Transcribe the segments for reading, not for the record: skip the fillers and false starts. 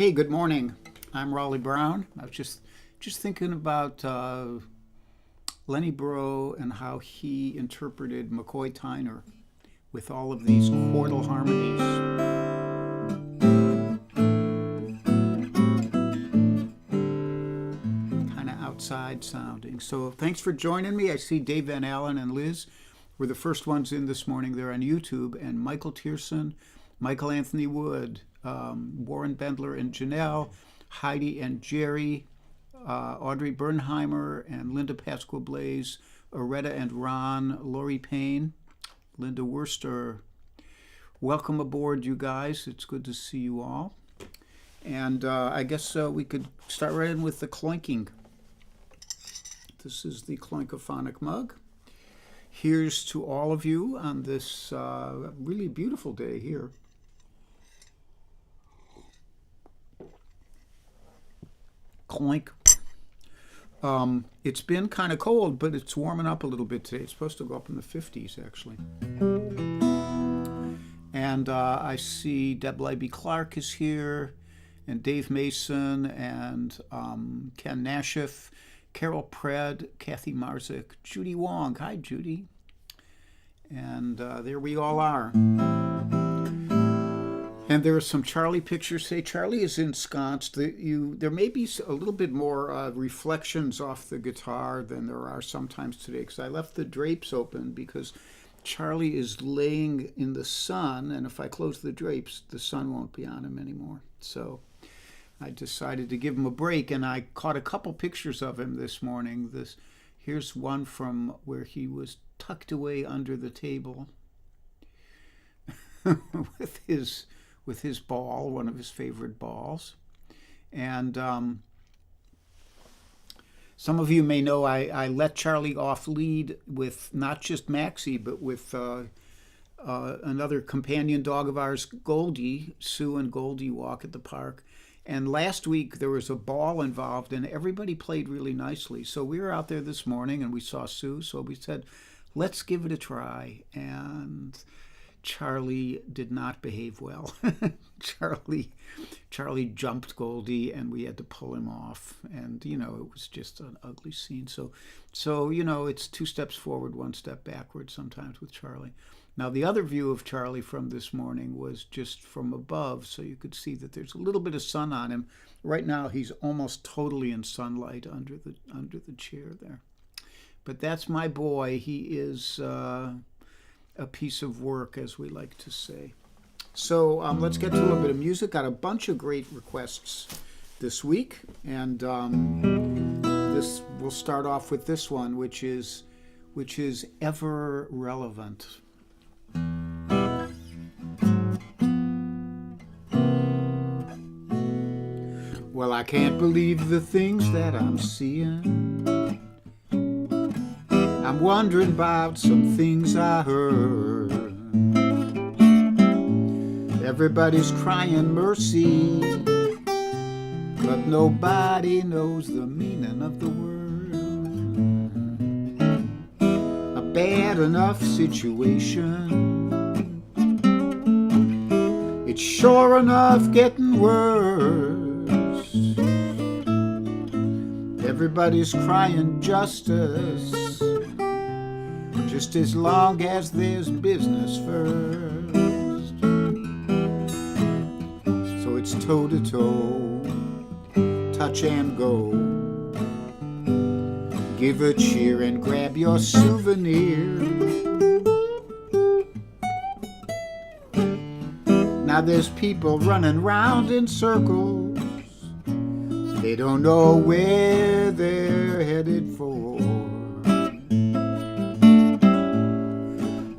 Hey, good morning. I'm Raleigh Brown. I was just thinking about Lenny Breau and how he interpreted McCoy Tyner with all of these chordal harmonies, kind of outside sounding. So thanks for joining me. I see Dave Van Allen and Liz were the first ones in this morning. They're on YouTube, and Michael Tierson, Michael Anthony Wood, Warren Bendler and Janelle, Heidi and Jerry, Audrey Bernheimer and Linda Pasqua Blaze, Aretta and Ron, Lori Payne, Linda Worster. Welcome aboard, you guys. It's good to see you all. And I guess we could start right in with the clinking. This is the Clinkophonic mug. Here's to all of you on this really beautiful day here. Clink. It's been kind of cold, but it's warming up a little bit today. It's supposed to go up in the 50s, actually. And I see Deb Libby Clark is here, and Dave Mason, and Ken Nashif, Carol Pred, Kathy Marzik, Judy Wong. Hi, Judy. And there we all are. And there are some Charlie pictures. Say, Charlie is ensconced. There may be a little bit more reflections off the guitar than there are sometimes today, because I left the drapes open because Charlie is laying in the sun, and if I close the drapes, the sun won't be on him anymore. So I decided to give him a break, and I caught a couple pictures of him this morning. Here's one from where he was tucked away under the table with his ball, one of his favorite balls. And some of you may know I let Charlie off lead with not just Maxie, but with another companion dog of ours, Goldie. Sue and Goldie walk at the park. And last week there was a ball involved, and everybody played really nicely. So we were out there this morning, and we saw Sue, so we said, let's give it a try. And Charlie did not behave well. Charlie jumped Goldie, and we had to pull him off. And, it was just an ugly scene. So it's 2 steps forward, 1 step backward sometimes with Charlie. Now, the other view of Charlie from this morning was just from above, so you could see that there's a little bit of sun on him. Right now, he's almost totally in sunlight under the chair there. But that's my boy. He is a piece of work, as we like to say. So let's get to a little bit of music. Got a bunch of great requests this week, and we'll start off with this one, which is Ever Relevant. Well, I can't believe the things that I'm seeing. I'm wondering about some things I heard. Everybody's crying mercy, but nobody knows the meaning of the word. A bad enough situation, it's sure enough getting worse. Everybody's crying justice, just as long as there's business first. So it's toe to toe, touch and go. Give a cheer and grab your souvenir. Now there's people running round in circles. They don't know where they're headed for.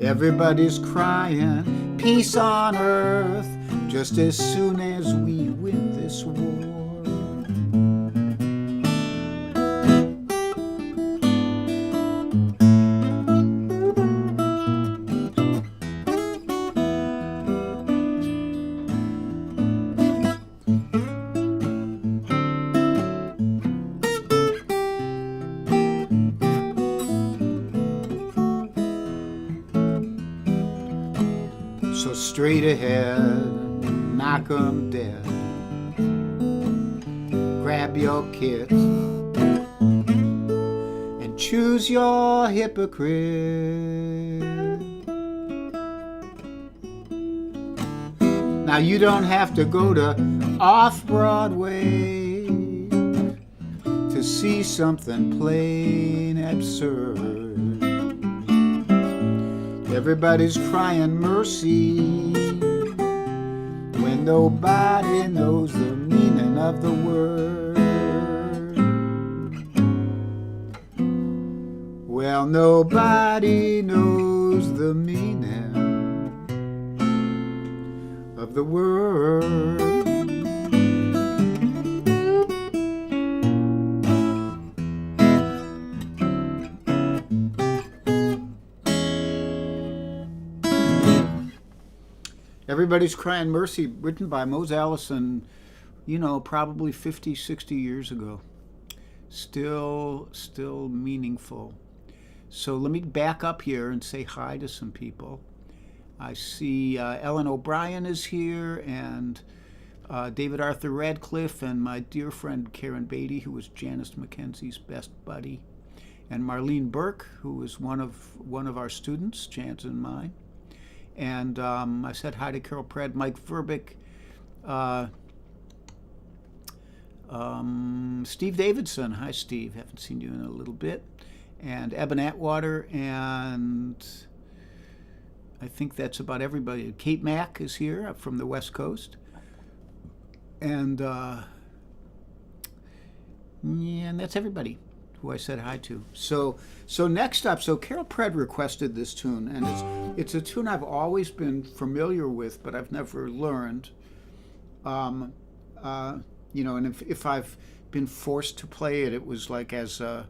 Everybody's crying peace on earth just as soon as we win this war. So straight ahead, knock 'em dead. grab your kit and choose your hypocrite. Now you don't have to go to Off-Broadway to see something plain absurd. Everybody's crying mercy when nobody knows the meaning of the word. Well, nobody knows the meaning of the word. Everybody's Crying Mercy, written by Mose Allison, probably 50, 60 years ago. Still meaningful. So let me back up here and say hi to some people. I see Ellen O'Brien is here, and David Arthur Radcliffe, and my dear friend Karen Beatty, who was Janice McKenzie's best buddy, and Marlene Burke, who was one of our students, Jan's and mine. And I said hi to Carol Pratt, Mike Verbeek, Steve Davidson. Hi, Steve. Haven't seen you in a little bit. And Eben Atwater, and I think that's about everybody. Kate Mack is here from the West Coast. And and that's everybody who I said hi to. So next up, Carol Pratt requested this tune, and it's a tune I've always been familiar with, but I've never learned. And if I've been forced to play it, it was like as a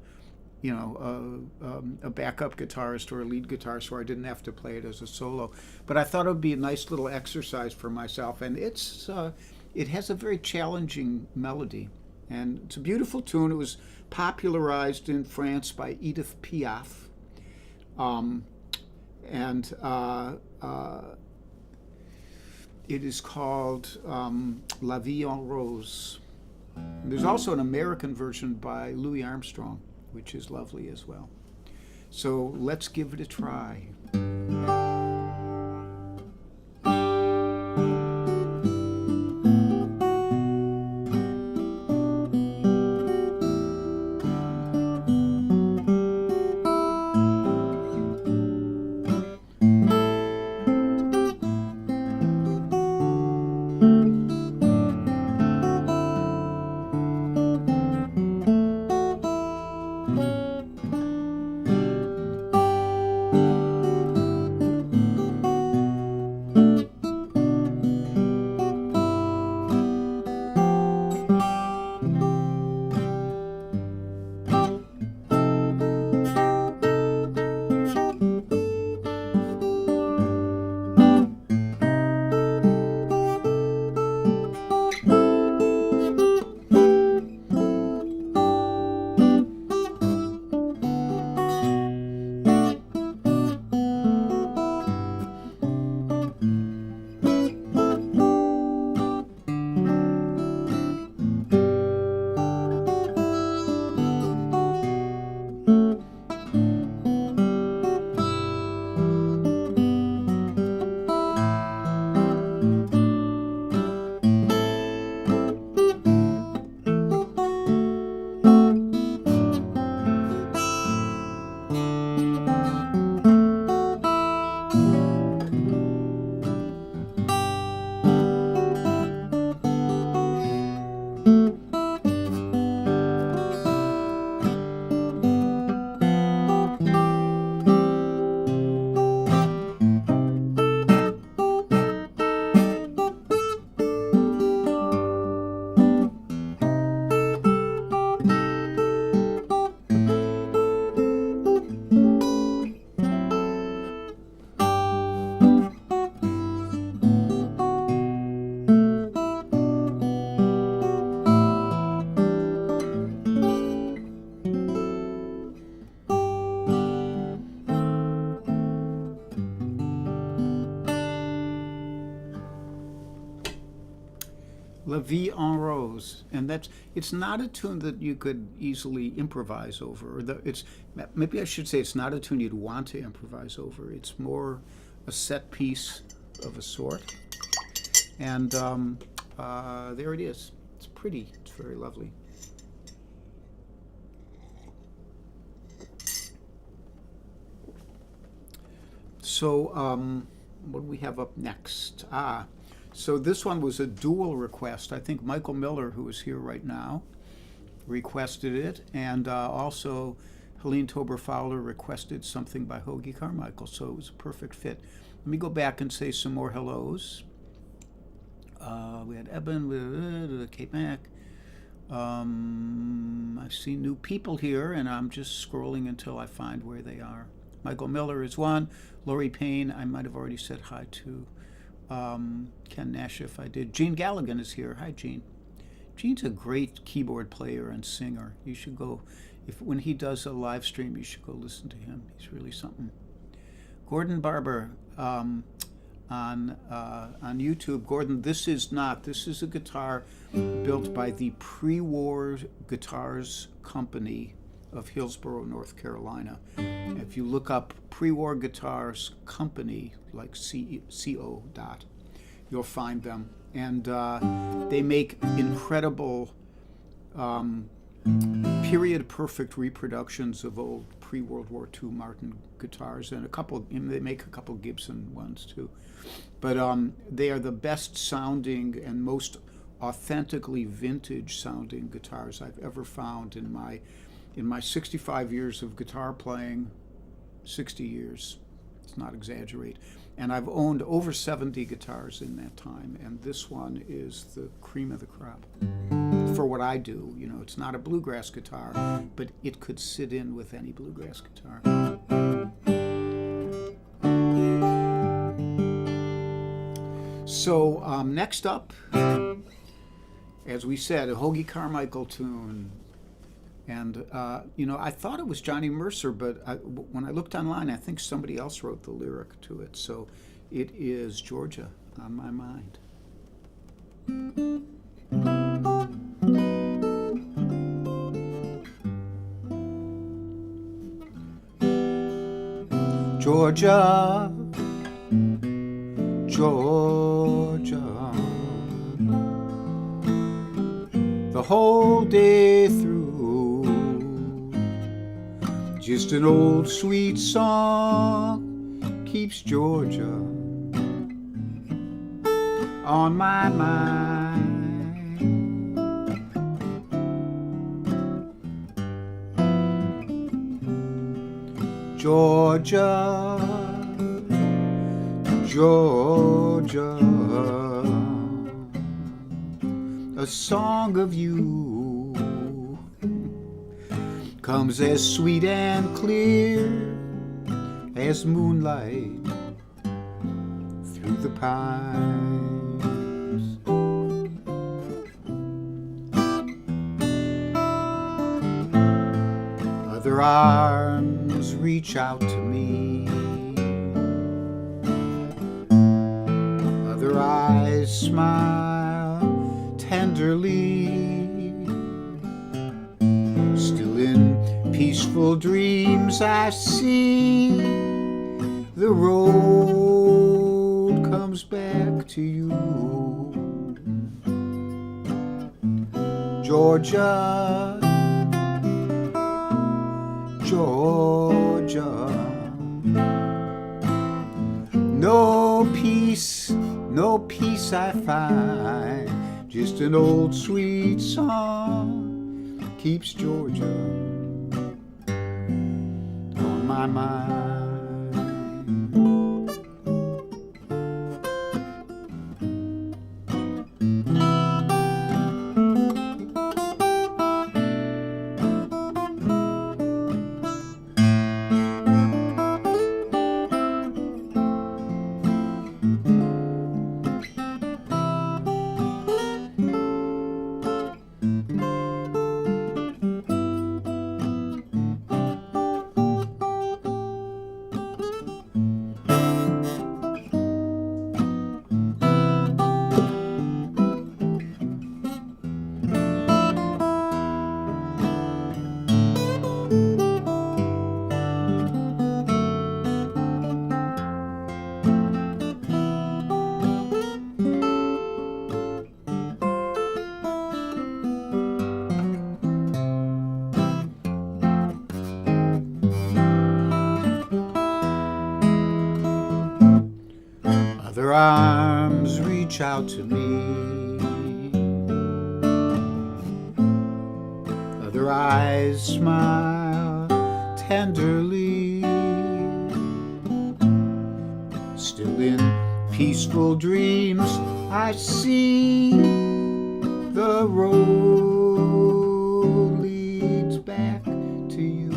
backup guitarist or a lead guitarist, where I didn't have to play it as a solo. But I thought it would be a nice little exercise for myself, and it has a very challenging melody, and it's a beautiful tune. It was popularized in France by Edith Piaf, it is called La Vie en Rose. And there's also an American version by Louis Armstrong, which is lovely as well. So let's give it a try. La Vie en Rose, and it's not a tune that you could easily improvise over. It's maybe I should say it's not a tune you'd want to improvise over. It's more a set piece of a sort, and there it is. It's pretty. It's very lovely. So what do we have up next? So this one was a dual request. I think Michael Miller, who is here right now, requested it, and also Helene Tober Fowler requested something by Hoagie Carmichael, so it was a perfect fit. Let me go back and say some more hellos. We had Eben with Cape Mac. I see new people here, and I'm just scrolling until I find where they are. Michael Miller is one. Lori Payne, I might have already said hi to. Ken Nash, if I did. Gene Galligan is here. Hi, Gene. Gene's a great keyboard player and singer. You should go, when he does a live stream, you should go listen to him. He's really something. Gordon Barber on YouTube. Gordon, this is a guitar built by the Pre-War Guitars Company of Hillsborough, North Carolina. If you look up Pre-War Guitars Company, like CO dot, you'll find them. And they make incredible period-perfect reproductions of old pre-World War II Martin guitars, and they make a couple Gibson ones too. But they are the best sounding and most authentically vintage sounding guitars I've ever found in my 65 years of guitar playing. 60 years, let's not exaggerate. And I've owned over 70 guitars in that time, and this one is the cream of the crop for what I do. You know, it's not a bluegrass guitar, but it could sit in with any bluegrass guitar. So next up, as we said, a Hoagie Carmichael tune. And, I thought it was Johnny Mercer, but when I looked online, I think somebody else wrote the lyric to it. So it is Georgia on My Mind. Georgia, Georgia, the whole day through, just an old sweet song keeps Georgia on my mind. Georgia, Georgia, a song of you comes as sweet and clear as moonlight through the pines. Other arms reach out to me, other eyes smile tenderly. Still in peaceful dreams I see the road comes back to you. Georgia, Georgia, no peace I find, just an old sweet song keeps Georgia on my mind. Other arms reach out to me. Other eyes smile tenderly. Still in peaceful dreams I see the road leads back to you.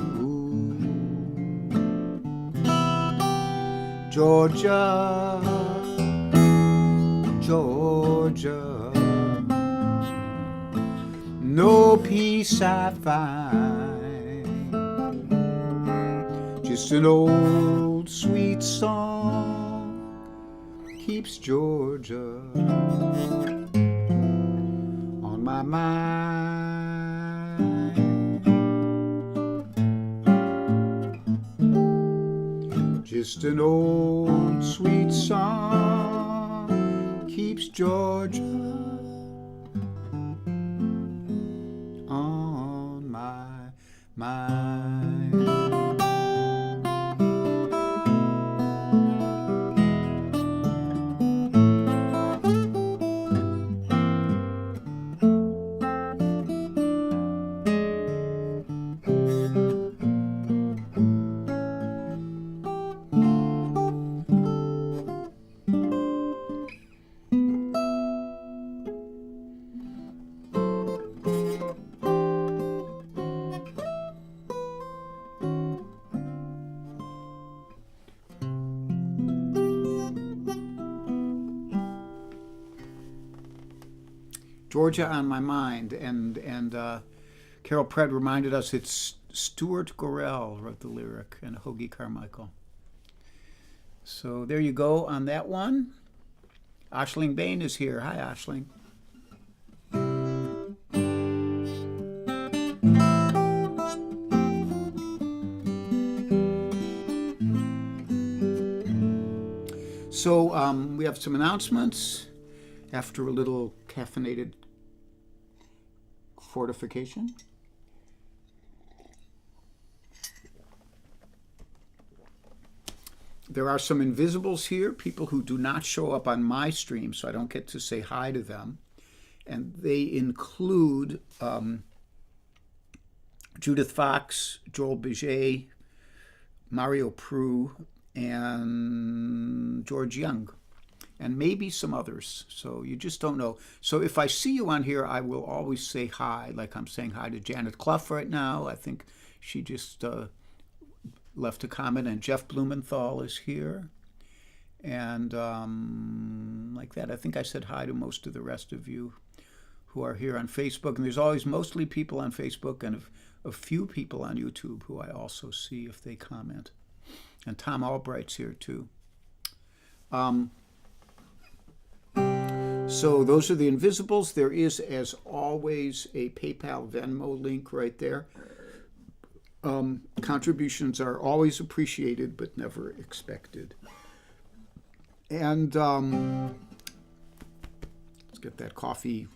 Georgia, Georgia, no peace I find, just an old sweet song keeps Georgia on my mind. Just an old sweet song keeps Georgia on my mind. Georgia on my mind, and Carol Pratt reminded us it's Stuart Gorell wrote the lyric and Hoagie Carmichael. So there you go on that one. Aisling Bain is here. Hi, Aisling. So we have some announcements after a little caffeinated fortification. There are some invisibles here, people who do not show up on my stream, so I don't get to say hi to them. And they include Judith Fox, Joel Biget, Mario Prue, and George Young, and maybe some others. So you just don't know. So if I see you on here, I will always say hi, like I'm saying hi to Janet Clough right now. I think she just left a comment, and Jeff Blumenthal is here. And like that, I think I said hi to most of the rest of you who are here on Facebook. And there's always mostly people on Facebook and a few people on YouTube who I also see if they comment. And Tom Albright's here too. So those are the invisibles. There is, as always, a PayPal Venmo link right there. Contributions are always appreciated but never expected. And let's get that coffee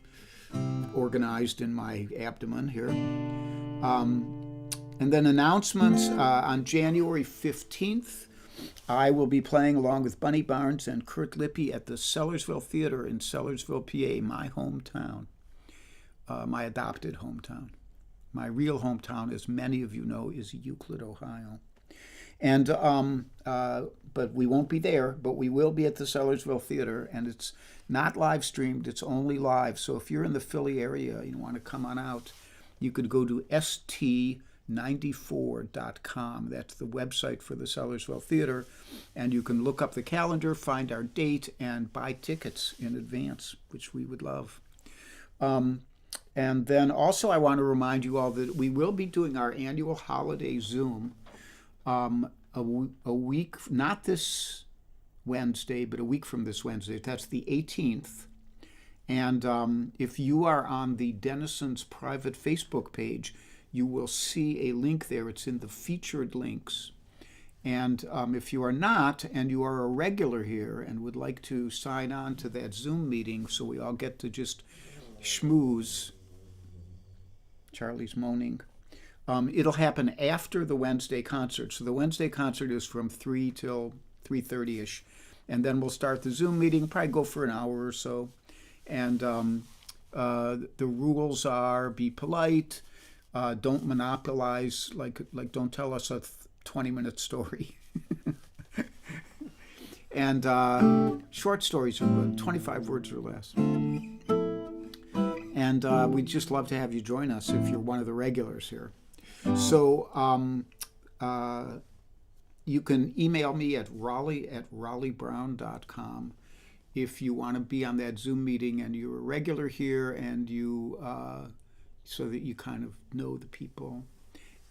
organized in my abdomen here. And then announcements on January 15th. I will be playing along with Bunny Barnes and Kurt Lippy at the Sellersville Theater in Sellersville, PA, my hometown, my adopted hometown. My real hometown, as many of you know, is Euclid, Ohio. And but we won't be there, but we will be at the Sellersville Theater, and it's not live streamed, it's only live. So if you're in the Philly area and you want to come on out, you could go to st94.com. That's the website for the Sellersville Theater, and you can look up the calendar, find our date, and buy tickets in advance, which we would love. And then also I want to remind you all that we will be doing our annual holiday Zoom a week, not this Wednesday, but a week from this Wednesday. That's the 18th. And if you are on the Denison's private Facebook page, you will see a link there. It's in the featured links. And if you are not, and you are a regular here and would like to sign on to that Zoom meeting so we all get to just schmooze, Charlie's moaning, it'll happen after the Wednesday concert. So the Wednesday concert is from 3 till 3:30ish. and then we'll start the Zoom meeting. Probably go for an hour or so. And the rules are: be polite, don't monopolize, like don't tell us a 20-minute story. And short stories are good, 25 words or less. And we'd just love to have you join us if you're one of the regulars here. So you can email me at raleigh@raleigh.brown.com if you want to be on that Zoom meeting and you're a regular here, and you so that you kind of know the people.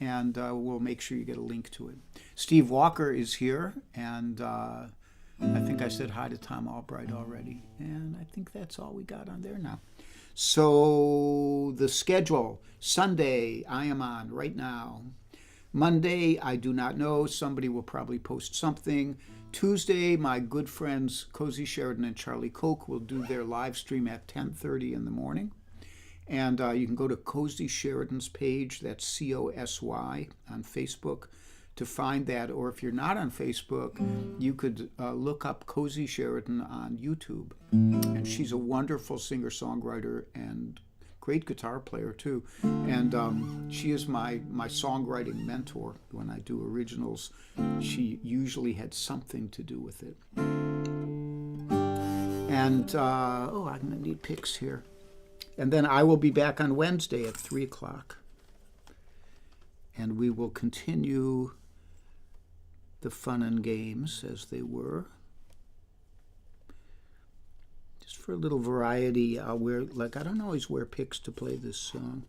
And we'll make sure you get a link to it. Steve Walker is here, and I think I said hi to Tom Albright already. And I think that's all we got on there now. So the schedule: Sunday, I am on right now. Monday, I do not know. Somebody will probably post something. Tuesday, my good friends Cozy Sheridan and Charlie Koch will do their live stream at 10:30 in the morning. And you can go to Cozy Sheridan's page, that's COSY, on Facebook to find that. Or if you're not on Facebook, you could look up Cozy Sheridan on YouTube. And she's a wonderful singer-songwriter and great guitar player too. And she is my songwriting mentor. When I do originals, she usually had something to do with it. And, I'm going to need picks here. And then I will be back on Wednesday at 3 o'clock. And we will continue the fun and games as they were. Just for a little variety, I'll wear, I don't always wear picks to play this song.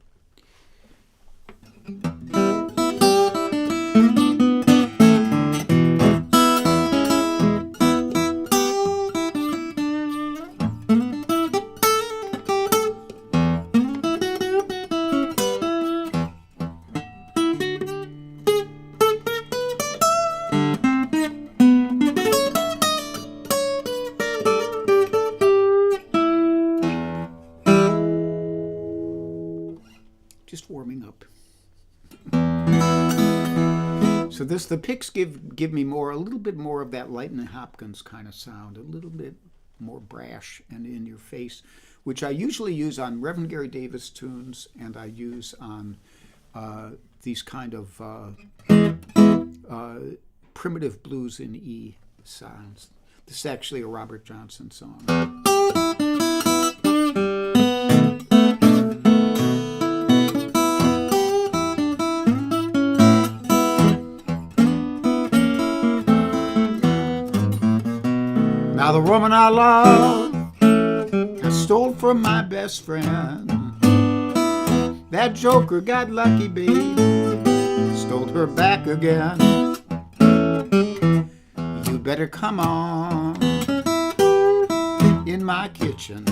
Just warming up. So the picks give me a little bit more of that Lightning Hopkins kind of sound, a little bit more brash and in your face, which I usually use on Reverend Gary Davis tunes, and I use on these kind of primitive blues in E sounds. This is actually a Robert Johnson song. Now the woman I love, I stole from my best friend. That joker got lucky, babe, stole her back again. You better come on in my kitchen,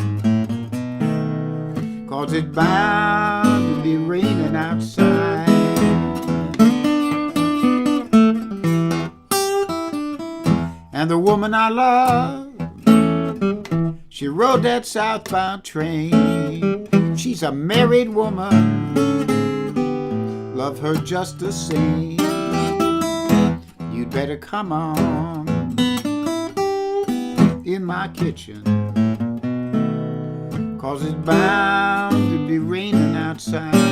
'cause it's bound to be raining outside. And the woman I love, she rode that southbound train. She's a married woman, love her just the same. You'd better come on in my kitchen, 'cause it's bound to be raining outside.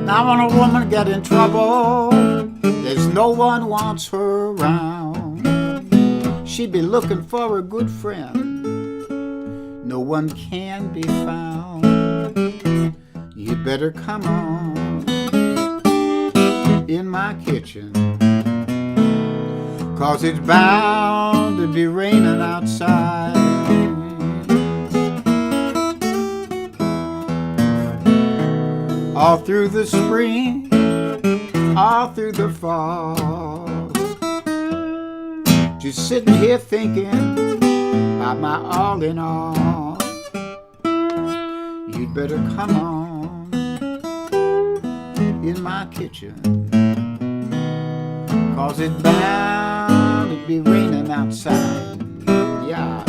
Now when a woman get in trouble, there's no one wants her around. She'd be looking for a good friend, no one can be found. You'd better come on in my kitchen, 'cause it's bound to be raining outside. All through the spring, all through the fall, Just sitting here thinking about my all in all. You'd better come on in my kitchen, 'cause it's bound to be raining outside. Yeah.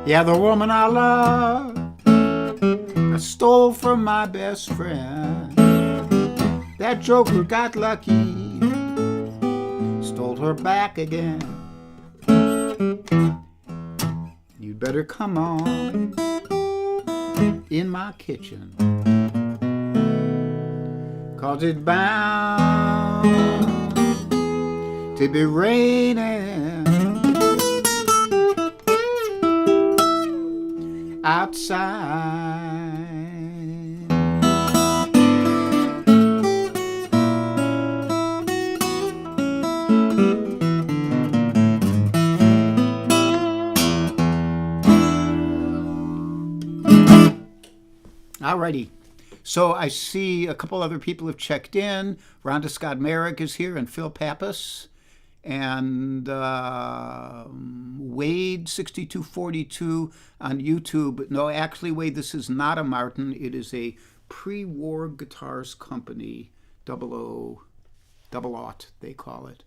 Yeah, the woman I love, I stole from my best friend. That joker got lucky, stole her back again. You'd better come on in my kitchen, 'cause it's bound to be raining outside. Alrighty. So I see a couple other people have checked in. Rhonda Scott Merrick is here and Phil Pappas. And Wade 6242 on YouTube. No, actually, Wade, this is not a Martin. It is a pre-war guitars company, 00, they call it.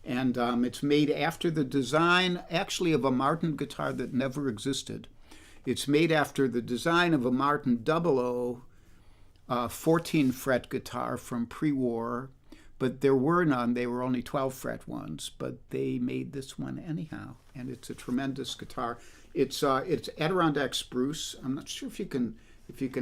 And it's made after the design, actually, of a Martin guitar that never existed. It's made after the design of a Martin 00 14-fret guitar from pre-war. But there were none. They were only 12-fret ones, but they made this one anyhow, and it's a tremendous guitar. It's Adirondack spruce. I'm not sure if you can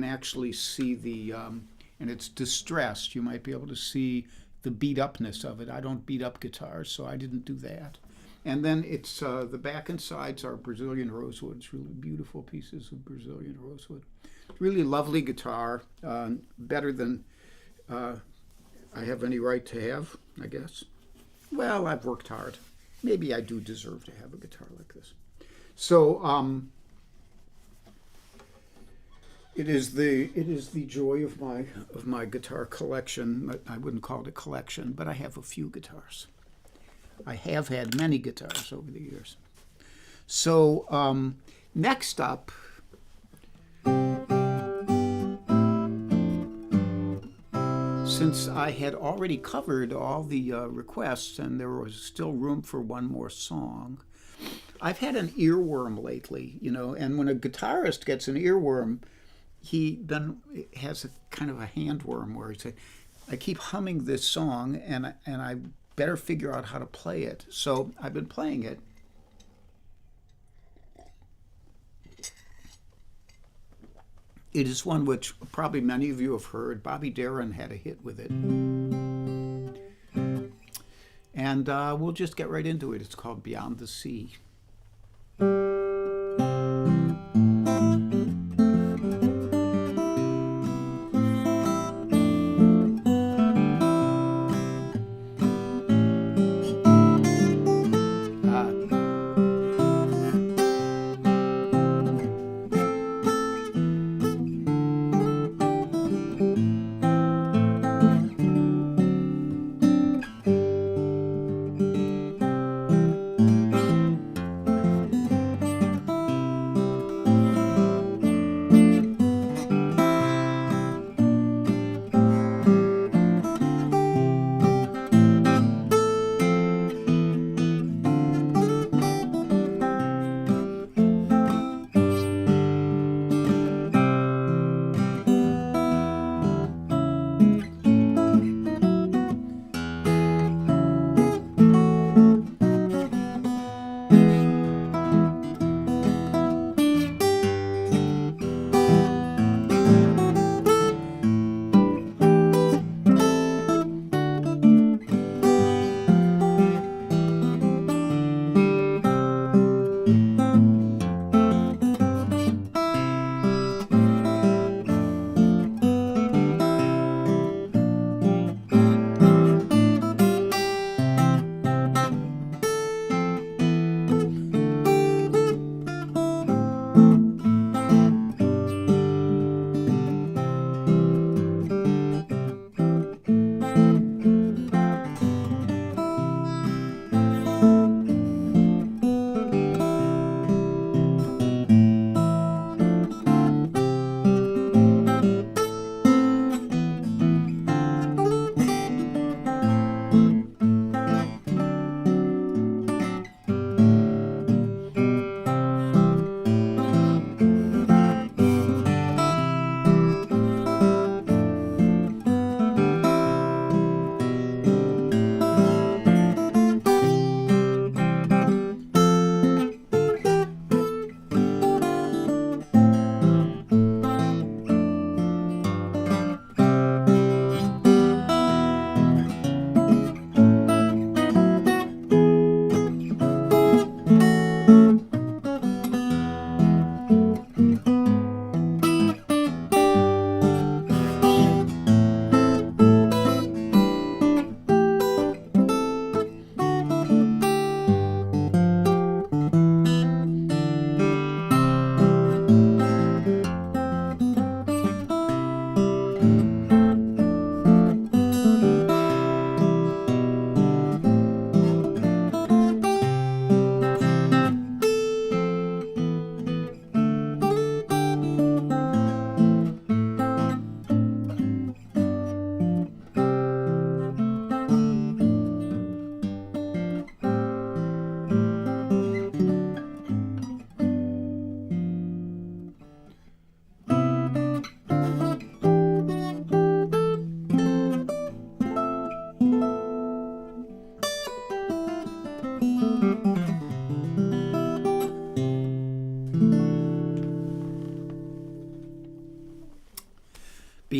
actually see the and it's distressed. You might be able to see the beat upness of it. I don't beat up guitars, so I didn't do that. And then it's the back and sides are Brazilian rosewood. It's really beautiful pieces of Brazilian rosewood. Really lovely guitar, better than I have any right to have, I guess. Well, I've worked hard. Maybe I do deserve to have a guitar like this. So it is the joy of my guitar collection. I wouldn't call it a collection, but I have a few guitars. I have had many guitars over the years. So next up, since I had already covered all the requests and there was still room for one more song, I've had an earworm lately, and when a guitarist gets an earworm, he then has a kind of a handworm where he says, I keep humming this song and I better figure out how to play it. So I've been playing it. It is one which probably many of you have heard. Bobby Darin had a hit with it. And we'll just get right into it. It's called Beyond the Sea.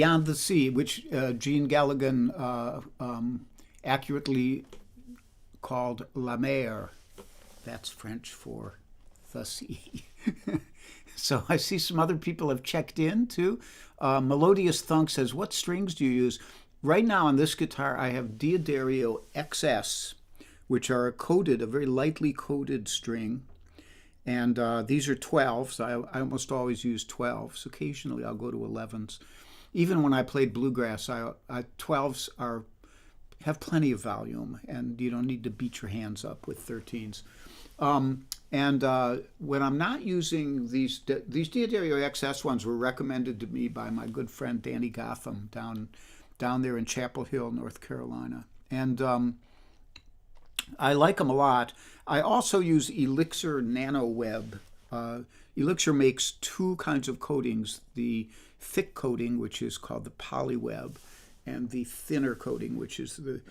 Beyond the Sea, which Jean Galligan accurately called La Mer. That's French for the sea. So I see some other people have checked in too. Melodious Thunk says, what strings do you use? Right now on this guitar, I have Diodario XS, which are a very lightly coated string. And these are 12s. I almost always use 12s. Occasionally I'll go to 11s. Even when I played bluegrass, 12s have plenty of volume, and you don't need to beat your hands up with 13s. And when I'm not using these Diodario XS ones were recommended to me by my good friend Danny Gotham down there in Chapel Hill, North Carolina. And I like them a lot. I also use Elixir NanoWeb. Elixir makes two kinds of coatings, the thick coating, which is called the Polyweb, and the thinner coating, which is the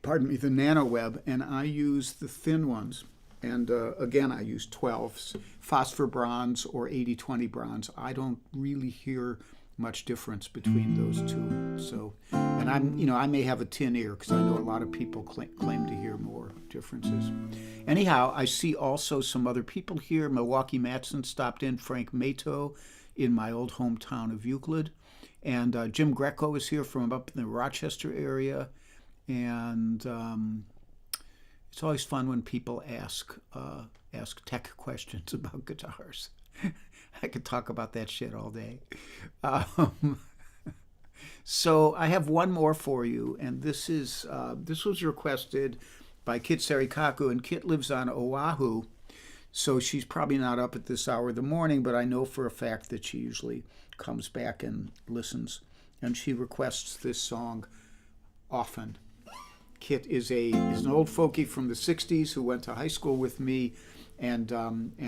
NanoWeb, and I use the thin ones. And again, I use 12s, phosphor bronze or 80-20 bronze. I don't really hear much difference between those two. So, and I may have a tin ear because I know a lot of people claim to hear more differences. Anyhow, I see also some other people here. Milwaukee Matson stopped in, Frank Mato in my old hometown of Euclid, and Jim Greco is here from up in the Rochester area, and it's always fun when people ask tech questions about guitars. I could talk about that shit all day. So I have one more for you, and this was requested by Kit Sarikaku, and Kit lives on Oahu, so she's probably not up at this hour of the morning, but I know for a fact that she usually comes back and listens, and she requests this song often. Kit is an old folkie from the 60s who went to high school with me, and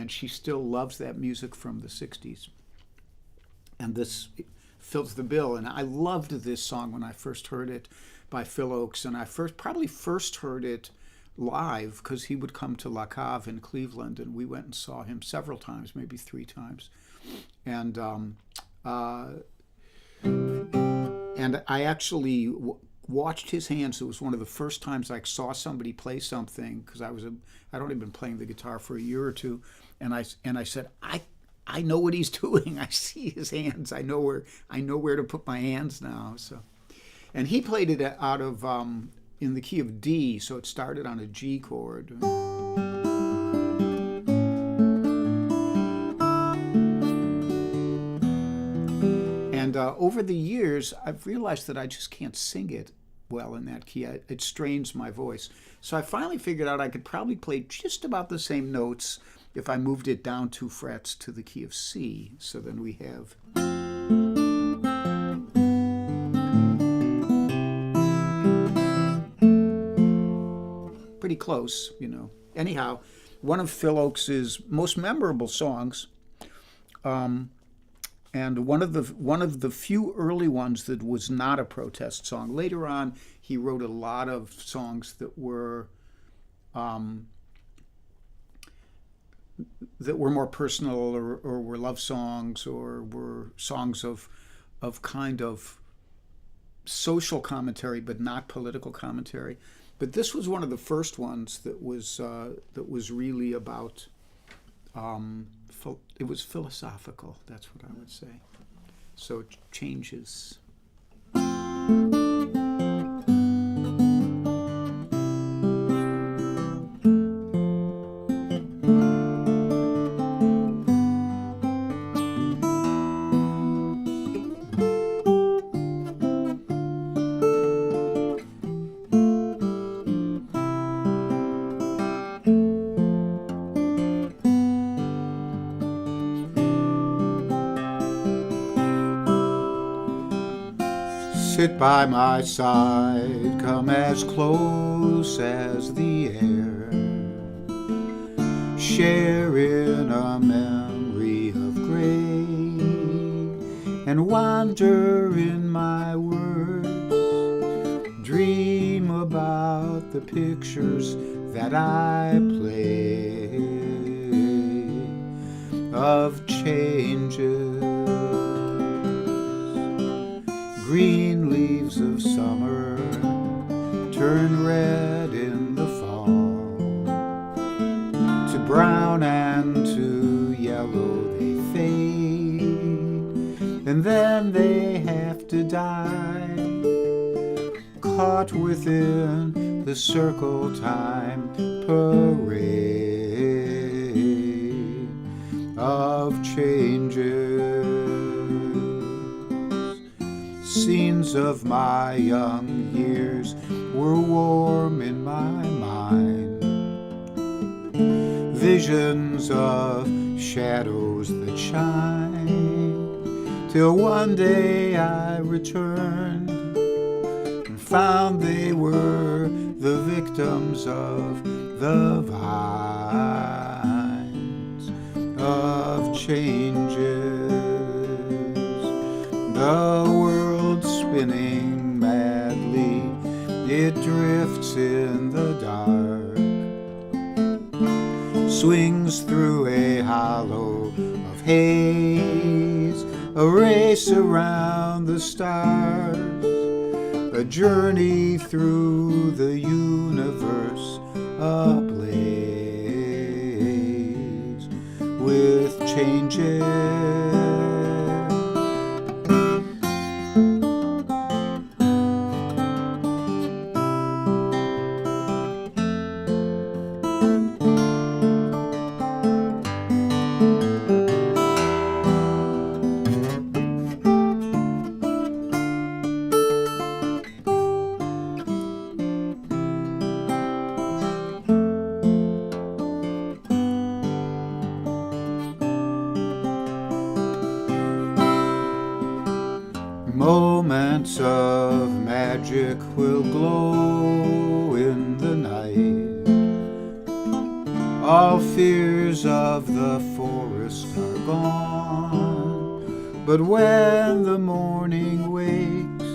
she still loves that music from the 60s. And this fills the bill. And I loved this song when I first heard it by Phil Oakes, and I probably first heard it live because he would come to La Cave in Cleveland, and we went and saw him several times, maybe 3 times. And I actually watched his hands. It was one of the first times I saw somebody play something, because I'd only been playing the guitar for a year or two, and I said, I know what he's doing. I see his hands. I know where to put my hands now. So, and he played it out of in the key of D, so it started on a G chord. And over the years, I've realized that I just can't sing it well in that key. It strains my voice. So I finally figured out I could probably play just about the same notes if I moved it down 2 frets to the key of C. So then we have... pretty close, you know. Anyhow, one of Phil Oakes' most memorable songs, and one of the few early ones that was not a protest song. Later on, he wrote a lot of songs that were more personal, or were love songs, or were songs of kind of social commentary, but not political commentary. But this was one of the first ones that was really about. It was philosophical. That's what I would say. So it changes. Sit by my side, come as close as the air, share in a memory of gray, and wander in my words, dream about the pictures that I play of changes. green leaves of summer turn red in the fall. To brown and to yellow they fade, and then they have to die, caught within the circle time parade of changes. Scenes of my young years were warm in my mind, visions of shadows that shine, till one day I returned and found they were the victims of the vines of changes. The world spinning madly, it drifts in the dark, swings through a hollow of haze, a race around the stars, a journey through the universe ablaze with changes. Moments of magic will glow in the night. All fears of the forest are gone, but when the morning wakes,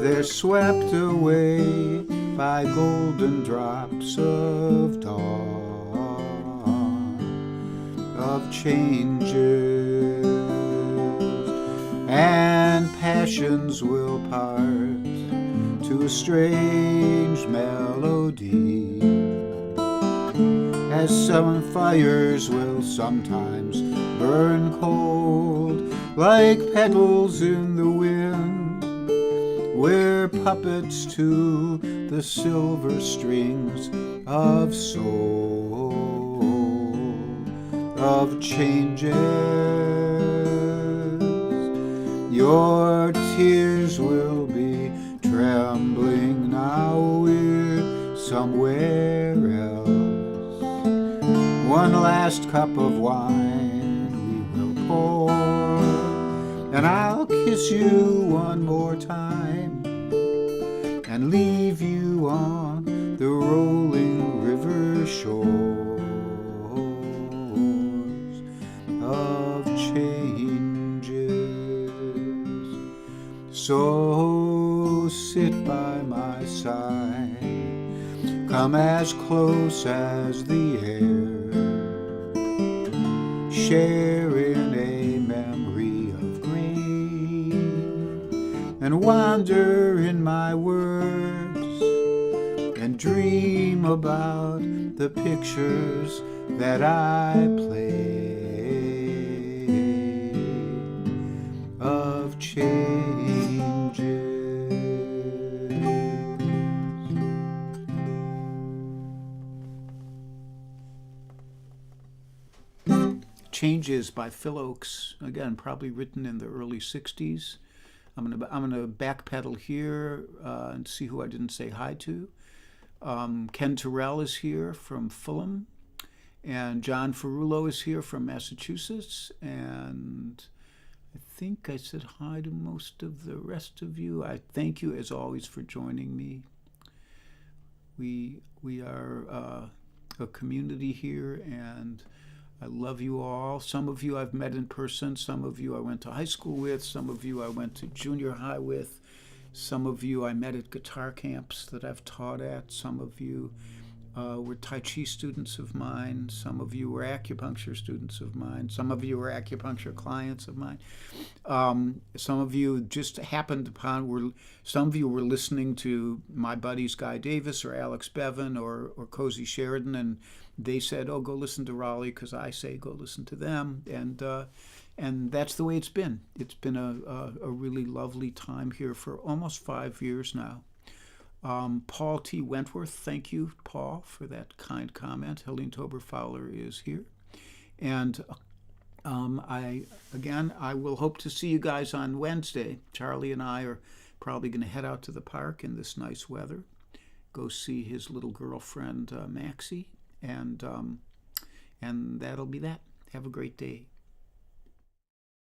they're swept away by golden drops of dawn, of changes. And passions will part to a strange melody, as some fires will sometimes burn cold like petals in the wind. We're puppets to the silver strings of soul, of changes. Your tears will be trembling now, we're somewhere else. One last cup of wine we will pour, and I'll kiss you one more time and leave you on the rolling river shores of changes. So sit by my side, come as close as the air, share in a memory of green, and wander in my words, and dream about the pictures that I play of changes. Changes by Phil Oakes, again, probably written in the early 60s. I'm gonna backpedal here and see who I didn't say hi to. Ken Terrell is here from Fulham, and John Ferrulo is here from Massachusetts, and I think I said hi to most of the rest of you. I thank you as always for joining me. We are a community here, and I love you all. Some of you I've met in person. Some of you I went to high school with. Some of you I went to junior high with. Some of you I met at guitar camps that I've taught at. Some of you were Tai Chi students of mine. Some of you were acupuncture students of mine. Some of you were acupuncture clients of mine. Some of you just happened upon, some of you were listening to my buddies Guy Davis or Alex Bevan or Cozy Sheridan, and they said, oh, go listen to Raleigh because I say go listen to them. And that's the way it's been. It's been a really lovely time here for almost 5 years now. Paul T. Wentworth, thank you, Paul, for that kind comment. Helene Tober Fowler is here. And I will hope to see you guys on Wednesday. Charlie and I are probably going to head out to the park in this nice weather, go see his little girlfriend, Maxie, and that'll be that. Have a great day.